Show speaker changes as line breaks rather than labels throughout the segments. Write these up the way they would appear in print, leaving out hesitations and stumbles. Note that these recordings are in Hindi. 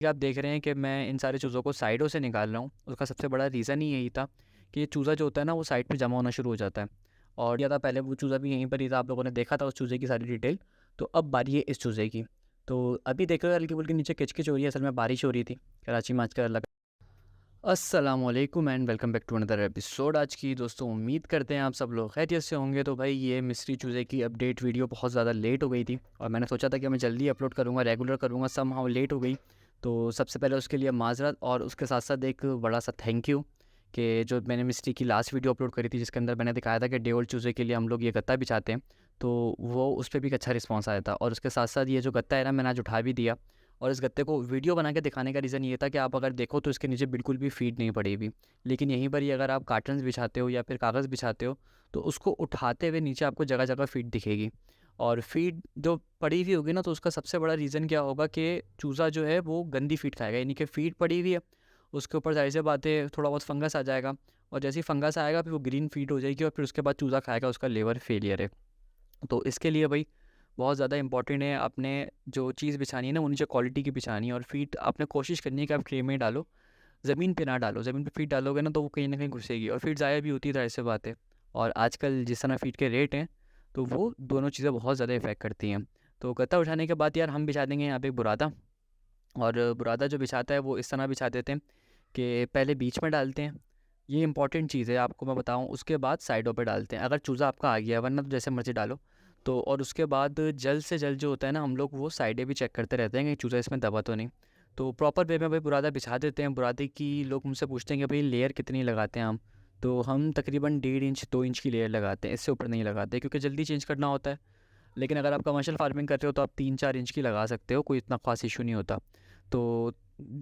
कि आप देख रहे हैं कि मैं इन सारी चूज़ों को साइडों से निकाल रहा हूँ। उसका सबसे बड़ा रीज़न ही यही था कि ये चूज़ा जो होता है ना वो साइड पे जमा होना शुरू हो जाता है। और या था पहले वो चूज़ा भी यहीं पर ही था, आप लोगों ने देखा था उस चूज़े की सारी डिटेल। तो अब बारी है इस चूज़े की। तो अभी देख रहे हो हल्की-फुल्की नीचे किच-किच हो रही है, असल में बारिश हो रही थी। कराची में आजकल अलग। अस्सलाम वालेकुम and welcome back to another episode. आज की दोस्तों उम्मीद करते हैं आप सब लोग खैरियत से होंगे। तो भाई ये मिस्ट्री चूज़े की अपडेट वीडियो बहुत ज़्यादा लेट हो गई थी और मैंने सोचा था कि मैं जल्दी अपलोड करूँगा, रेगुलर करूँगा, समहाउ लेट हो गई। तो सबसे पहले उसके लिए माज़रत और उसके साथ साथ एक बड़ा सा थैंक यू कि जो मैंने मिस्ट्री की लास्ट वीडियो अपलोड करी थी जिसके अंदर मैंने दिखाया था कि डे ओल्ड चूज़े के लिए हम लोग ये गत्ता बिछाते हैं, तो वो उस पर भी एक अच्छा रिस्पॉन्स आया था। और उसके साथ साथ ये जो गत्ता है ना मैंने आज उठा भी दिया। और इस गत्ते को वीडियो बना के दिखाने का रीज़न ये था कि आप अगर देखो तो इसके नीचे बिल्कुल भी फीड नहीं पड़ी हुई। लेकिन यहीं पर ही अगर आप कार्टन्स बिछाते हो या फिर कागज़ बिछाते हो तो उसको उठाते हुए नीचे आपको जगह जगह फीड दिखेगी। और फीड जो पड़ी हुई होगी ना तो उसका सबसे बड़ा रीज़न क्या होगा कि चूज़ा जो है वो गंदी फीड खाएगा। यानी कि फीड पड़ी हुई है, उसके ऊपर ज़ाहिर सी बात है थोड़ा बहुत फंगस आ जाएगा। और जैसे ही फंगस आएगा फिर वो ग्रीन फीड हो जाएगी और फिर उसके बाद चूज़ा खाएगा, उसका लिवर फेलियर है। तो इसके लिए भाई बहुत ज़्यादा इंपॉर्टेंट है, आपने जो चीज़ बिछानी है ना वो नीचे क्वालिटी की बिछानी है। और फीड आपने कोशिश करनी है कि आप ट्रे में डालो, ज़मीन पे ना डालो। ज़मीन पे फीड डालोगे ना तो वो कहीं ना कहीं घुसेगी और फीड ज़ाया भी होती है, ज़ाहिर सी बात है। और आजकल जिस तरह फीड के रेट हैं तो वो दोनों चीज़ें बहुत ज़्यादा इफेक्ट करती हैं। तो गत्ता उठाने के बाद यार हम बिछा देंगे यहाँ पे एक बुरादा। और बुरादा जो बिछाता है वो इस तरह बिछा देते हैं कि पहले बीच में डालते हैं, ये इंपॉर्टेंट चीज़ है आपको मैं बताऊं। उसके बाद साइडों पे डालते हैं अगर चूज़ा आपका आ गया है, वरना तो जैसे मर्जी डालो। तो और उसके बाद जल्द से जल्द जो होता है ना हम लोग वो साइडें भी चेक करते रहते हैं कि चूज़ा इसमें दबा तो नहीं। तो प्रॉपर वे में भाई बुरादा बिछा देते हैं। बुरादे की लोग मुझसे पूछते हैं कि भाई लेयर कितनी लगाते हैं हम। तो हम तकरीबन 1.5 इंच 2 इंच की लेयर लगाते हैं, इससे ऊपर नहीं लगाते क्योंकि जल्दी चेंज करना होता है। लेकिन अगर आप कमर्शियल फार्मिंग कर रहे हो तो आप 3-4 इंच की लगा सकते हो, कोई इतना खास इशू नहीं होता। तो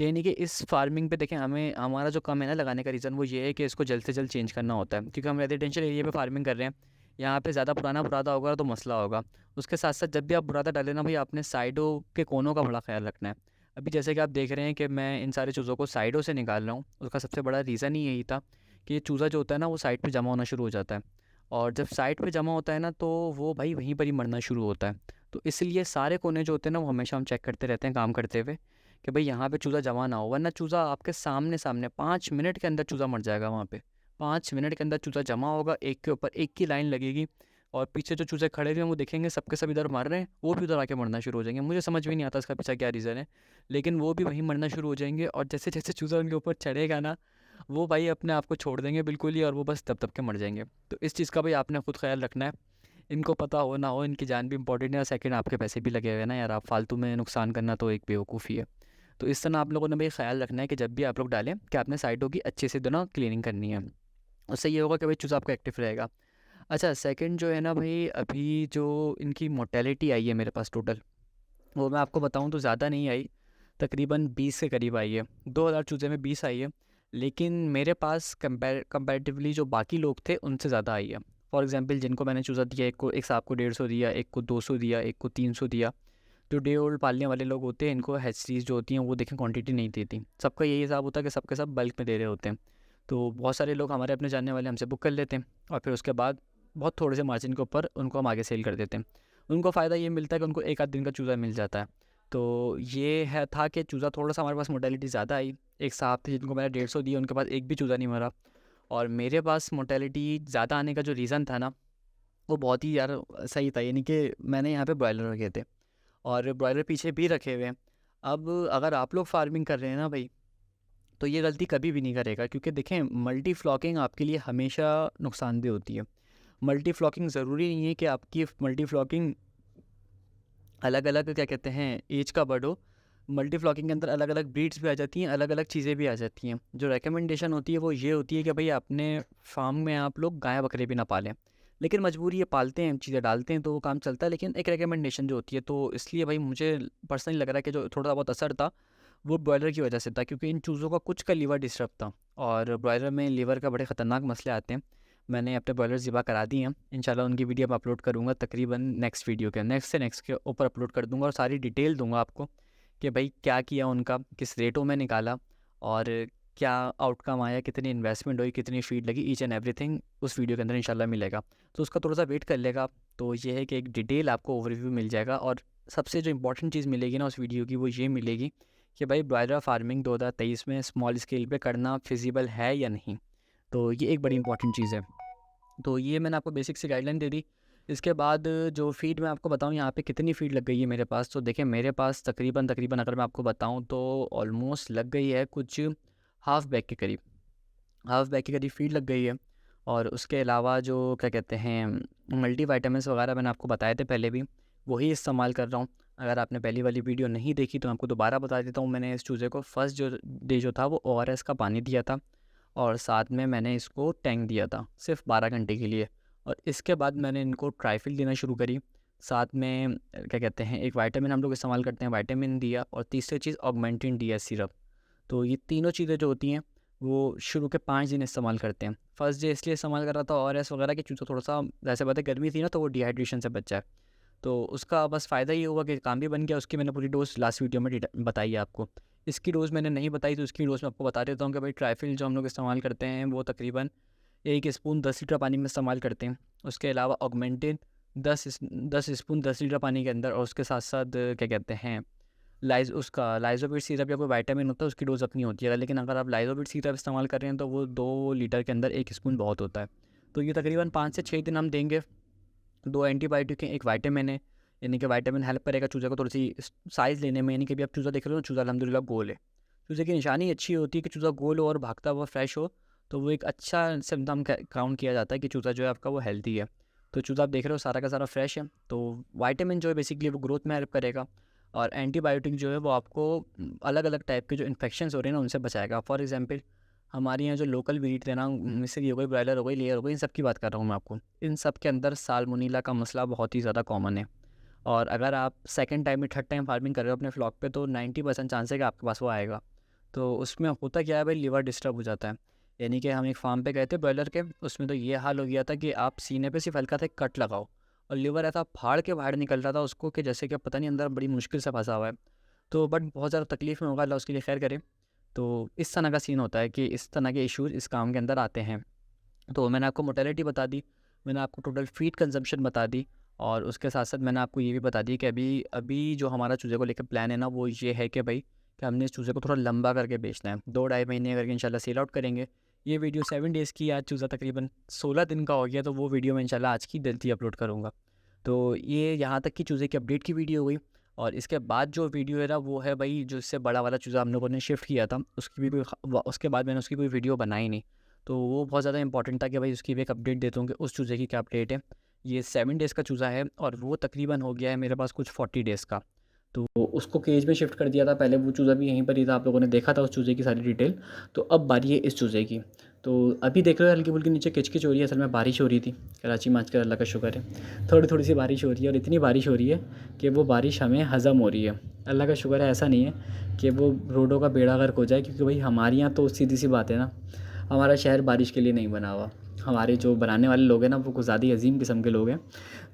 यानी कि इस फार्मिंग पे देखें, हमें हमारा जो कम है ना लगाने का रीज़न वो ये है कि इसको जल्द से जल्द चेंज करना होता है क्योंकि हम रेजिडेंशियल एरिया पे फार्मिंग कर रहे हैं। यहाँ पे ज़्यादा पुराना बुरादा होगा तो मसला होगा। उसके साथ साथ जब भी आप बुरादा डालें ना भाई आपने साइडों के कोनों का बड़ा ख्याल रखना है। अभी जैसे कि आप देख रहे हैं कि मैं इन सारी चीज़ों को साइडों से निकाल रहा हूँ, उसका सबसे बड़ा रीज़न ही यही था कि ये चूज़ा जो होता है ना वो साइड पे जमा होना शुरू हो जाता है। और जब साइड पे जमा होता है ना तो वो भाई वहीं पर ही मरना शुरू होता है। तो इसलिए सारे कोने जो होते हैं ना वो हमेशा हम चेक करते रहते हैं काम करते हुए कि भाई यहाँ पे चूज़ा जमा ना हो, वरना चूज़ा आपके सामने सामने 5 मिनट के अंदर चूज़ा मर जाएगा वहाँ पे। 5 मिनट के अंदर चूज़ा जमा होगा, एक के ऊपर एक की लाइन लगेगी। और पीछे जो चूज़े खड़े हुए हैं वो देखेंगे सबके सब इधर मर रहे हैं, वो भी उधर आके मरना शुरू हो जाएंगे। मुझे समझ भी नहीं आता इसका पीछे क्या रीज़न है, लेकिन वो भी वहीं मरना शुरू हो जाएंगे। और जैसे जैसे चूज़ा उनके ऊपर चढ़ेगा ना वो भाई अपने आप को छोड़ देंगे बिल्कुल ही, और वो बस दब दब के मर जाएंगे। तो इस चीज़ का भाई आपने खुद ख्याल रखना है। इनको पता हो ना हो इनकी जान भी इंपॉर्टेंट है और सेकंड आपके पैसे भी लगे हुए हैं ना यार, आप फालतू में नुकसान करना तो एक बेवकूफ़ी है। तो इस तरह आप लोगों ने भाई ख्याल रखना है कि जब भी आप लोग डालें कि आपने साइडों की अच्छे से दोनों क्लीनिंग करनी है। उससे ये होगा कि भाई चूज़ा आपका एक्टिव रहेगा। अच्छा सेकंड जो है ना भाई, अभी जो इनकी मोर्टेलिटी आई है मेरे पास टोटल, वो मैं आपको बताऊं तो ज़्यादा नहीं आई, तकरीबन 20 के करीब आई है। 2000 चूज़े में 20 आई है। लेकिन मेरे पास कंपैरेटिवली जो बाकी लोग थे उनसे ज़्यादा आई है। फॉर एग्जांपल जिनको मैंने चूज़ा दिया, एक को एक साहब को 150 दिया, एक को 200 दिया, एक को 300 दिया। जो डे ओल्ड पालने वाले लोग होते हैं इनको हैचरीज जो होती हैं वो देखें क्वांटिटी नहीं देती, सबका यही हिसाब होता है कि सबके सब बल्क में दे रहे होते हैं। तो बहुत सारे लोग हमारे अपने जानने वाले हमसे बुक कर लेते हैं और फिर उसके बाद बहुत थोड़े से मार्जिन के ऊपर उनको हम आगे सेल कर देते हैं। उनको फ़ायदा ये मिलता है कि उनको एक आध दिन का चूज़ा मिल जाता है। तो ये है था कि चूज़ा थोड़ा सा हमारे पास मोर्टेलिटी ज़्यादा आई। एक साहब थे जिनको मैंने 150 दिया, उनके पास एक भी चूज़ा नहीं मरा। और मेरे पास मोर्टेलिटी ज़्यादा आने का जो रीज़न था ना वो बहुत ही यार सही था। यानी कि मैंने यहाँ पे ब्रॉयलर रखे थे और ब्रॉयलर पीछे भी रखे हुए हैं। अब अगर आप लोग फार्मिंग कर रहे हैं ना भाई तो ये गलती कभी भी नहीं करेगा, क्योंकि देखें मल्टी फ्लॉकिंग आपके लिए हमेशा नुकसानदेह होती है। मल्टी फ्लॉकिंग ज़रूरी नहीं है कि आपकी मल्टी फ्लॉकिंग अलग अलग क्या कहते हैं एज का बर्ड हो। मल्टी फ्लॉकिंग के अंदर अलग अलग ब्रीड्स भी आ जाती हैं, अलग अलग चीज़ें भी आ जाती हैं। जो रिकमेंडेशन होती है वो ये होती है कि भाई अपने फार्म में आप लोग गाय बकरे भी ना पालें, लेकिन मजबूरी है पालते हैं, चीज़ें डालते हैं तो वो काम चलता है। लेकिन एक रिकमेंडेशन जो होती है, तो इसलिए भाई मुझे पर्सनली लग रहा है कि जो थोड़ा बहुत असर था वो ब्रॉयलर की वजह से था, क्योंकि इन चूज़ों का कुछ का लीवर डिस्टर्ब था और ब्रॉयलर में लीवर का बड़े ख़तरनाक मसले आते हैं। मैंने अपने ब्रॉयलर ज़िबा करा दिए हैं, इंशाल्लाह उनकी वीडियो मैं अपलोड करूँगा तकरीबन नेक्स्ट वीडियो के नेक्स्ट से नेक्स्ट के ऊपर अपलोड कर दूँगा और सारी डिटेल दूँगा आपको कि भाई क्या किया उनका, किस रेटों में निकाला और क्या आउटकम आया, कितनी इन्वेस्टमेंट हुई, कितनी फीड लगी, ईच एंड एवरीथिंग उस वीडियो के अंदर इंशाल्लाह मिलेगा। तो उसका थोड़ा सा वेट कर लेगा आप। तो ये है कि एक डिटेल आपको ओवरव्यू मिल जाएगा और सबसे जो इंपॉर्टेंट चीज़ मिलेगी ना उस वीडियो की वो ये मिलेगी कि भाई ब्रॉयलर फार्मिंग 2023 में स्मॉल स्केल पे करना फिजिबल है या नहीं। तो ये एक बड़ी इंपॉर्टेंट चीज़ है। तो ये मैंने आपको बेसिक सी गाइडलाइन दे दी। इसके बाद जो फ़ीड मैं आपको बताऊँ यहाँ पे कितनी फ़ीड लग गई है मेरे पास, तो देखिए मेरे पास तकरीबन अगर मैं आपको बताऊँ तो ऑलमोस्ट लग गई है कुछ हाफ़ बैग के करीब, हाफ़ बैग के करीब फ़ीड लग गई है। और उसके अलावा जो क्या कहते हैं मल्टीविटामिन्स वगैरह मैंने आपको बताए थे पहले भी, वही इस्तेमाल कर रहा हूँ। अगर आपने पहली वाली वीडियो नहीं देखी तो मैं आपको दोबारा बता देता हूँ। मैंने इस चूज़े को फर्स्ट जो डे जो था वो ओआरएस का पानी दिया था, और साथ में मैंने इसको टैंक दिया था सिर्फ 12 घंटे के लिए। और इसके बाद मैंने इनको ट्राइफिल देना शुरू करी, साथ में क्या कहते हैं एक विटामिन हम लोग इस्तेमाल करते हैं, विटामिन दिया, और तीसरी चीज़ ऑगमेंटिन डी एस सिरप। तो ये तीनों चीज़ें जो होती हैं वो शुरू के 5 दिन इस्तेमाल करते हैं। फर्स्ट डे इसलिए इस्तेमाल कर रहा था और एस वगैरह की चूज़ा थोड़ा सा जैसे बात है गर्मी थी ना, तो वो डिहाइड्रेशन से बचा है। तो उसका बस फ़ायदा ये हुआ कि काम भी बन गया। उसकी मैंने पूरी डोज़ लास्ट वीडियो में बताई है आपको। इसकी डोज़ मैंने नहीं बताई, तो इसकी डोज़ मैं आपको बता देता हूँ कि भाई ट्राइफिल जो हम लोग इस्तेमाल करते हैं वो तकरीबन 1 स्पून 10 लीटर पानी में इस्तेमाल करते हैं। उसके अलावा ऑगमेंटिन 10 स्पून 10 लीटर पानी के अंदर, और उसके साथ साथ क्या कहते हैं लाइज़ोबिट सिरप या कोई विटामिन होता है, उसकी डोज़ अपनी होती है। लेकिन अगर आप लाइज़ोबिट सिरप इस्तेमाल कर रहे हैं तो वो 2 लीटर के अंदर 1 स्पून बहुत होता है। तो ये तकरीबन 5 से 6 दिन हम देंगे। 2 एंटीबायोटिक हैं, 1 विटामिन है, यानी कि विटामिन हेल्प करेगा चूज़े को थोड़ी-सी साइज़ लेने में। यानी कि अभी आप चूज़ा देख रहे हो, चूज़ा अल्हम्दुलिल्लाह गोल है। चूज़े की निशानी अच्छी होती है कि चूज़ा गोल हो और भागता हुआ फ्रेश हो, तो वो एक अच्छा सिम्पटम काउंट किया जाता है कि चूज़ा जो है आपका वो हेल्दी है। तो चूज़ा आप देख रहे हो सारा का सारा फ्रेश है। तो विटामिन जो है बेसिकली वो ग्रोथ में हेल्प करेगा, और एंटीबायोटिक जो है वो आपको अलग-अलग टाइप के जो इन्फेक्शंस हो रहे हैं ना उनसे बचाएगा। फॉर एग्ज़ाम्पल हमारे यहाँ जो लोकल ब्रीड थे ना, मिस्री हो गई, ब्रॉयलर हो गई, लेयर हो गई, इन सब की बात कर रहा हूँ मैं आपको। इन सब के अंदर साल्मोनेला का मसला बहुत ही ज़्यादा कॉमन है। और अगर आप सेकंड टाइम या थर्ड टाइम फार्मिंग कर रहे हो अपने फ्लॉक पे, तो 90% चांस है कि आपके पास वो आएगा। तो उसमें होता क्या है भाई, लिवर डिस्टर्ब हो जाता है। यानी कि हम एक फार्म पे गए थे ब्रॉयलर के, उसमें तो ये हाल हो गया था कि आप सीने पे सिर्फ हल्का सा एक कट लगाओ और लिवर ऐसा फाड़ के बाहर निकल रहा था उसको, कि जैसे कि अब पता नहीं अंदर बड़ी मुश्किल से फंसा हुआ है। तो बट बहुत ज़्यादा तकलीफ़ में होगा, अल्लाह उसके लिए खैर करे। तो इस तरह का सीन होता है कि इस तरह के इश्यूज़ इस काम के अंदर आते हैं। तो मैंने आपको मोर्टेलिटी बता दी, मैंने आपको टोटल फीड कंजम्पशन बता दी, और उसके साथ साथ मैंने आपको ये भी बता दी कि अभी अभी जो हमारा चूज़े को लेकर प्लान है ना, वो ये है कि भाई कि हमने इस चूज़े को थोड़ा लंबा करके बेचना है। 2 ढाई महीने करके इंशाल्लाह सेल आउट करेंगे। ये वीडियो 7 डेज़ की है, आज चूज़ा तकरीबन 16 दिन का हो गया, तो वो वीडियो मैं इंशाल्लाह आज की जल्दी अपलोड करूँगा। तो ये यहाँ तक की चूज़े की अपडेट की वीडियो हुई। और इसके बाद जो वीडियो है ना, वो है भाई जो इससे बड़ा वाला चूज़ा हम लोगों ने शिफ्ट किया था, उसकी भी उसके बाद मैंने उसकी कोई वीडियो बनाई नहीं। तो वो बहुत ज़्यादा इंपॉर्टेंट था कि भाई उसकी भी एक अपडेट देता हूँ कि उस चूज़े की क्या अपडेट है। ये 7 डेज़ का चूज़ा है, और वो तकरीबन हो गया है मेरे पास कुछ 40 डेज़ का। तो उसको केज में शिफ्ट कर दिया था, पहले वो चूज़ा भी यहीं पर ही था, आप लोगों ने देखा था उस चूज़े की सारी डिटेल। तो अब बारी है इस चूज़े की। तो अभी देख रहे हो हल्की-फुल्की नीचे किच-किच हो रही है, असल में बारिश हो रही थी। कराची में आजकल अल्लाह का शुक्र है, थोड़ी-थोड़ी सी बारिश हो रही है, और इतनी बारिश हो रही है कि वो बारिश हमें हज़म हो रही है। अल्लाह का शुक्र है, ऐसा नहीं है कि वो रोडों का बेड़ा गर्क हो जाए, क्योंकि भाई हमारे यहाँ तो सीधी-सी बात है ना, हमारा शहर बारिश के लिए नहीं बना हुआ। हमारे जो बनाने वाले लोग हैं ना, वो कुछ ज़्यादा ही अजीम किस्म के लोग हैं।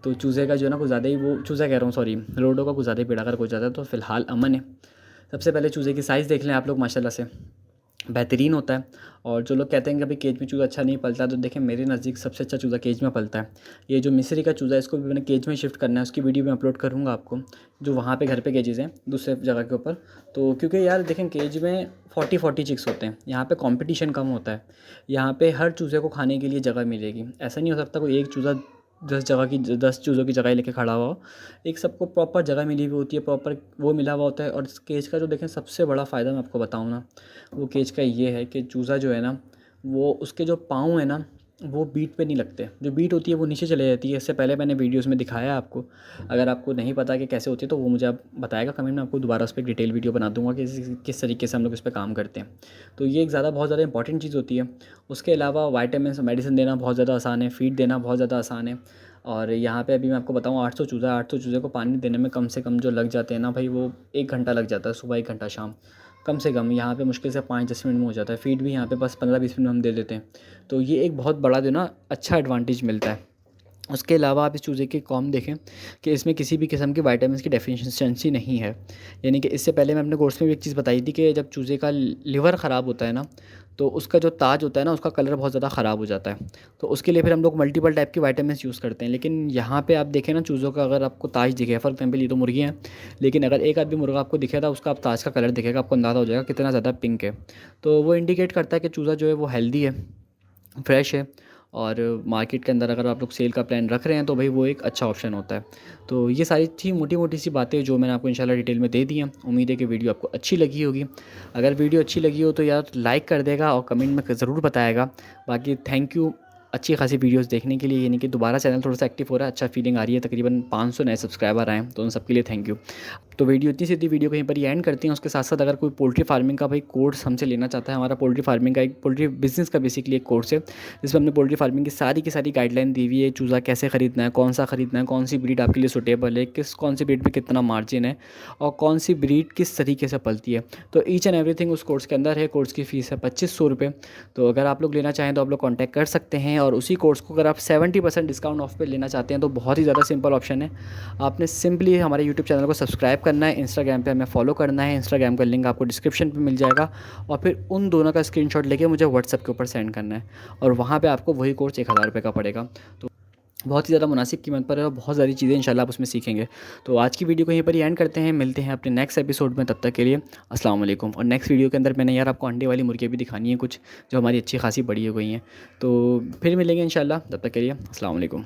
तो चूज़े का जो है ना कुछ ज़्यादा ही, वो चूज़ा कह रहा हूँ सॉरी, रोडों का कुछ ज़्यादा ही बेड़ा गर्क हो जाता है। तो फ़िलहाल अमन है। सबसे पहले चूज़े की साइज़ देख लें आप लोग, माशाल्लाह से बेहतरीन होता है। और जो लोग कहते हैं कि भाई केज में चूज़ा अच्छा नहीं पलता, तो देखें मेरे नज़दीक सबसे अच्छा चूज़ा केज में पलता है। ये जो मिस्री का चूज़ा है, इसको भी मैंने केज में शिफ्ट करना है, उसकी वीडियो मैं अपलोड करूँगा आपको, जो वहाँ पे घर पे केजेज़ हैं दूसरे जगह के ऊपर। तो क्योंकि यार देखें केज में 40 चिक्स होते हैं, यहाँ पे कंपटीशन कम होता है। यहाँ पे हर चूज़े को खाने के लिए जगह मिलेगी। ऐसा नहीं हो सकता कोई एक चूज़ा 10 चूज़ों की जगह लेके खड़ा हुआ हो। एक सबको प्रॉपर जगह मिली हुई होती है, प्रॉपर वो मिला हुआ होता है। और इस केज का जो देखें सबसे बड़ा फ़ायदा मैं आपको बताऊँ ना, वो केज का ये है कि चूज़ा जो है ना, वो उसके जो पाँव है ना, वो बीट पे नहीं लगते। जो बीट होती है वो नीचे चले जाती है। इससे पहले मैंने वीडियोस में दिखाया है आपको। अगर आपको नहीं पता कि कैसे होती है तो वो मुझे आप बताएगा कमेंट में, आपको दोबारा उस पर डिटेल वीडियो बना दूंगा कि किस तरीके से हम लोग इस पर काम करते हैं। तो ये एक बहुत ज़्यादा इंपॉर्टेंट चीज़ होती है। उसके अलावा वाइटामिन मेडिसिन देना बहुत ज़्यादा आसान है, फीड देना बहुत ज़्यादा आसान है। और यहाँ पे अभी मैं आपको बताऊँ 800 चूज़े को पानी देने में कम से कम जो लग जाते हैं ना भाई, वो 1 घंटा लग जाता है, सुबह 1 घंटा, शाम कम से कम। यहाँ पे मुश्किल से 5-10 मिनट में हो जाता है। फीड भी यहाँ पे बस 15-20 मिनट में हम दे देते हैं। तो ये एक बहुत बड़ा जो ना अच्छा एडवांटेज मिलता है। उसके अलावा आप इस चूज़े के कॉम देखें कि इसमें किसी भी किस्म की विटामिन्स की डेफिशिएंसी नहीं है। यानी कि इससे पहले मैं अपने कोर्स में भी एक चीज़ बताई थी कि जब चूज़े का लिवर ख़राब होता है ना, तो उसका जो ताज होता है ना, उसका कलर बहुत ज़्यादा ख़राब हो जाता है। तो उसके लिए फिर हम लोग मल्टीपल टाइप की विटामिन्स यूज़ करते हैं। लेकिन यहाँ पे आप देखें ना, चूज़ों का अगर आपको ताज दिखे, फॉर एग्जाम्पल ये तो मुर्गियाँ हैं, लेकिन अगर एक आध भी मुर्गा आपको दिखेगा, उसका आप ताज का कलर दिखेगा, आपको अंदाज़ा हो जाएगा कितना ज़्यादा पिंक है। तो वो इंडिकेट करता है कि चूज़ा जो है वो हेल्दी है, फ्रेश है। और मार्केट के अंदर अगर आप लोग सेल का प्लान रख रहे हैं तो भाई वो एक अच्छा ऑप्शन होता है। तो ये सारी थी मोटी मोटी सी बातें जो मैंने आपको इंशाल्लाह डिटेल में दे दी हैं। उम्मीद है कि वीडियो आपको अच्छी लगी होगी। अगर वीडियो अच्छी लगी हो तो यार लाइक कर देगा और कमेंट में ज़रूर बताएगा। बाकी थैंक यू अच्छी खासी वीडियोस देखने के लिए। यानी कि दोबारा चैनल थोड़ा सा एक्टिव हो रहा है, अच्छा फीलिंग आ रही है। तकरीबन 500 नए सब्सक्राइबर आए हैं, तो उन सबके लिए थैंक यू। तो वीडियो इतनी सी थी, वीडियो कहीं पर ही एंड करते हैं। उसके साथ साथ अगर कोई पोल्ट्री फार्मिंग का भाई कोर्स हमसे लेना चाहता है, हमारा पोल्ट्री फार्मिंग का एक पोल्ट्री बिजनेस का बेसिकली एक कोर्स है, जिसमें हमने पोल्ट्री फार्मिंग की सारी गाइडलाइन दी हुई है। चूज़ा कैसे ख़रीदना है, कौन सा ख़रीदना है, कौन सी ब्रीड आपके लिए सुटेबल है, कौन सी ब्रीड में कितना मार्जिन है, और कौन सी ब्रीड किस तरीके से पलती है। तो ईच एंड एवरीथिंग उस कोर्स के अंदर है। कोर्स की फ़ीस है 2500 रुपये। तो अगर आप लोग लेना चाहें तो आप लोग कॉन्टैक्ट कर सकते हैं। और उसी कोर्स को अगर आप 70% डिस्काउंट ऑफ पे लेना चाहते हैं तो बहुत ही ज़्यादा सिंपल ऑप्शन है। आपने सिंपली हमारे यूट्यूब चैनल को सब्सक्राइब करना है, इंस्टाग्राम पे हमें फॉलो करना है। इंस्टाग्राम का लिंक आपको डिस्क्रिप्शन पे मिल जाएगा, और फिर उन दोनों का स्क्रीनशॉट लेके मुझे व्हाट्सएप के ऊपर सेंड करना है, और वहाँ पे आपको वही कोर्स 1000 रुपये का पड़ेगा। तो बहुत ही ज़्यादा मुनासिब कीमत पर है, और बहुत सारी चीज़ें इंशाल्लाह आप उसमें सीखेंगे। तो आज की वीडियो को यहीं पर ही एंड करते हैं। मिलते हैं अपने नेक्स्ट एपिसोड में, तब तक के लिए अस्सलाम वालेकुम। और नेक्स्ट वीडियो के अंदर मैंने यार आपको अंडे वाली मुर्गियाँ भी दिखानी है कुछ, जो हमारी अच्छी खासी बड़ी हो गई हैं। तो फिर मिलेंगे इंशाल्लाह, तब तक के लिए अस्सलाम वालेकुम।